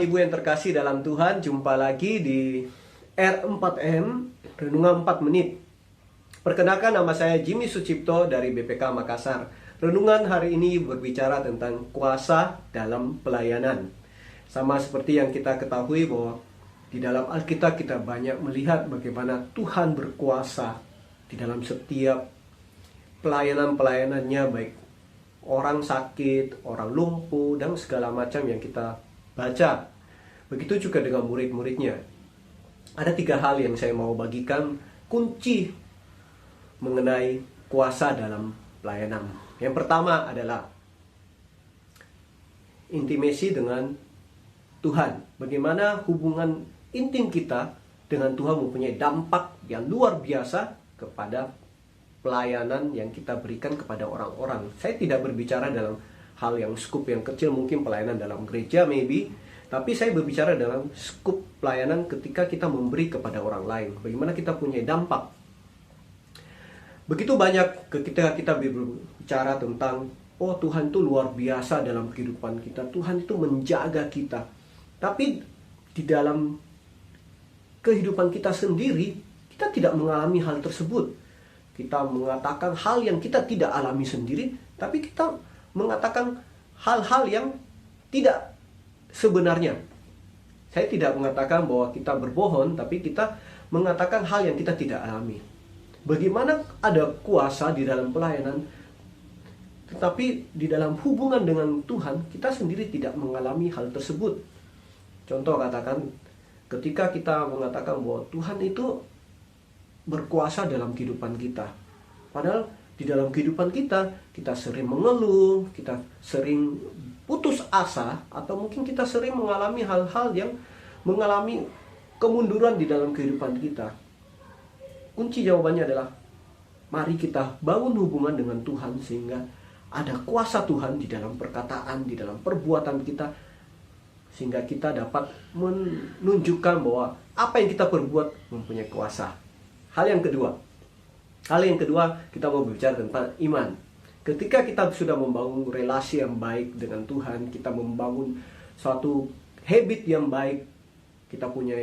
Ibu yang terkasih dalam Tuhan, jumpa lagi di R4M, Renungan 4 Menit. Perkenalkan, nama saya Jimmy Sucipto dari BPK Makassar. Renungan hari ini berbicara tentang kuasa dalam pelayanan. Sama seperti yang kita ketahui bahwa di dalam Alkitab kita banyak melihat bagaimana Tuhan berkuasa di dalam setiap pelayanan-pelayanannya, baik orang sakit, orang lumpuh, dan segala macam yang kita baca. Begitu juga dengan murid-muridnya. Ada 3 hal yang saya mau bagikan, kunci mengenai kuasa dalam pelayanan. Yang pertama adalah intimasi dengan Tuhan. Bagaimana hubungan intim kita dengan Tuhan mempunyai dampak yang luar biasa kepada pelayanan yang kita berikan kepada orang-orang. Saya tidak berbicara dalam hal yang skup yang kecil, mungkin pelayanan dalam gereja maybe, tapi saya berbicara dalam skup pelayanan ketika kita memberi kepada orang lain. Bagaimana kita punya dampak. Begitu banyak ketika kita berbicara tentang Tuhan itu luar biasa dalam kehidupan kita, Tuhan itu menjaga kita. Tapi di dalam kehidupan kita sendiri, kita tidak mengalami hal tersebut. Kita mengatakan hal yang kita tidak alami sendiri, tapi kita mengatakan hal-hal yang tidak sebenarnya. Saya tidak mengatakan bahwa kita berbohong, tapi kita mengatakan hal yang kita tidak alami. Bagaimana ada kuasa di dalam pelayanan, tetapi di dalam hubungan dengan Tuhan, kita sendiri tidak mengalami hal tersebut. Contoh katakan, ketika kita mengatakan bahwa Tuhan itu berkuasa dalam kehidupan kita. Padahal di dalam kehidupan kita sering mengeluh, kita sering putus asa, atau mungkin kita sering mengalami hal-hal yang mengalami kemunduran di dalam kehidupan kita. Kunci jawabannya adalah, mari kita bangun hubungan dengan Tuhan sehingga ada kuasa Tuhan di dalam perkataan, di dalam perbuatan kita, sehingga kita dapat menunjukkan bahwa apa yang kita perbuat mempunyai kuasa. Hal yang kedua, kita mau berbicara tentang iman. Ketika kita sudah membangun relasi yang baik dengan Tuhan, kita membangun suatu habit yang baik, kita punya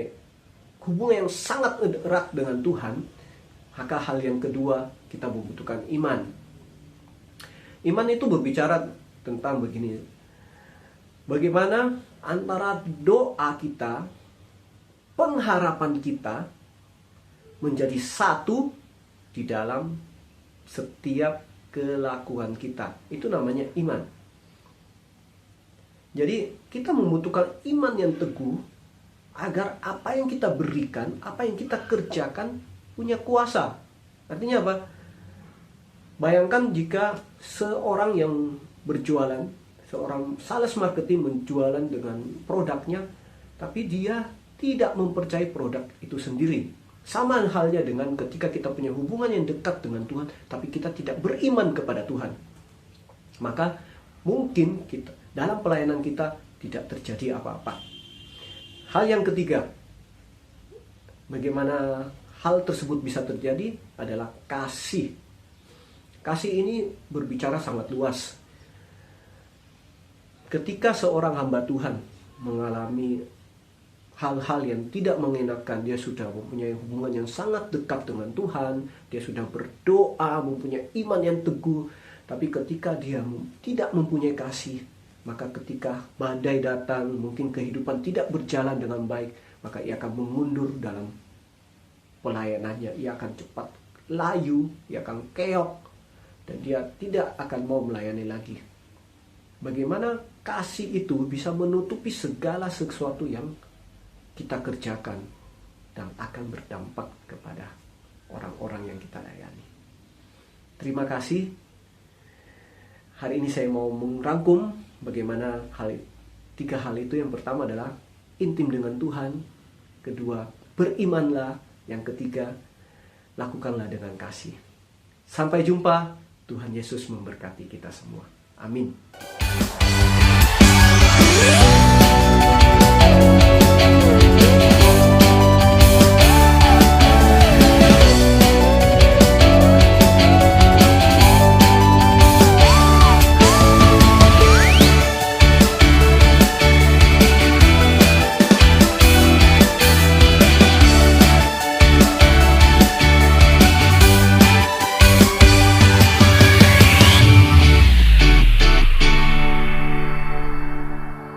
hubungan yang sangat erat dengan Tuhan, maka hal yang kedua, kita membutuhkan iman. Iman itu berbicara tentang begini, bagaimana antara doa kita, pengharapan kita menjadi satu di dalam setiap kelakuan kita. Itu namanya iman. Jadi kita membutuhkan iman yang teguh agar apa yang kita berikan, apa yang kita kerjakan punya kuasa. Artinya apa? Bayangkan jika seorang yang berjualan, seorang sales marketing menjualan dengan produknya, tapi dia tidak mempercayai produk itu sendiri. Sama halnya dengan ketika kita punya hubungan yang dekat dengan Tuhan, tapi kita tidak beriman kepada Tuhan. Maka mungkin kita dalam pelayanan kita tidak terjadi apa-apa. Hal yang ketiga, bagaimana hal tersebut bisa terjadi adalah kasih. Kasih ini berbicara sangat luas. Ketika seorang hamba Tuhan mengalami hal-hal yang tidak mengenakan, dia sudah mempunyai hubungan yang sangat dekat dengan Tuhan, dia sudah berdoa, mempunyai iman yang teguh, tapi ketika dia tidak mempunyai kasih, maka ketika badai datang, mungkin kehidupan tidak berjalan dengan baik, maka ia akan mengundur dalam pelayanannya, ia akan cepat layu, ia akan keok, dan dia tidak akan mau melayani lagi. Bagaimana kasih itu bisa menutupi segala sesuatu yang kita kerjakan dan akan berdampak kepada orang-orang yang kita layani. Terima kasih. Hari ini saya mau merangkum bagaimana 3 hal itu. Yang pertama adalah intim dengan Tuhan, kedua berimanlah, yang ketiga lakukanlah dengan kasih. Sampai jumpa. Tuhan Yesus memberkati kita semua. Amin.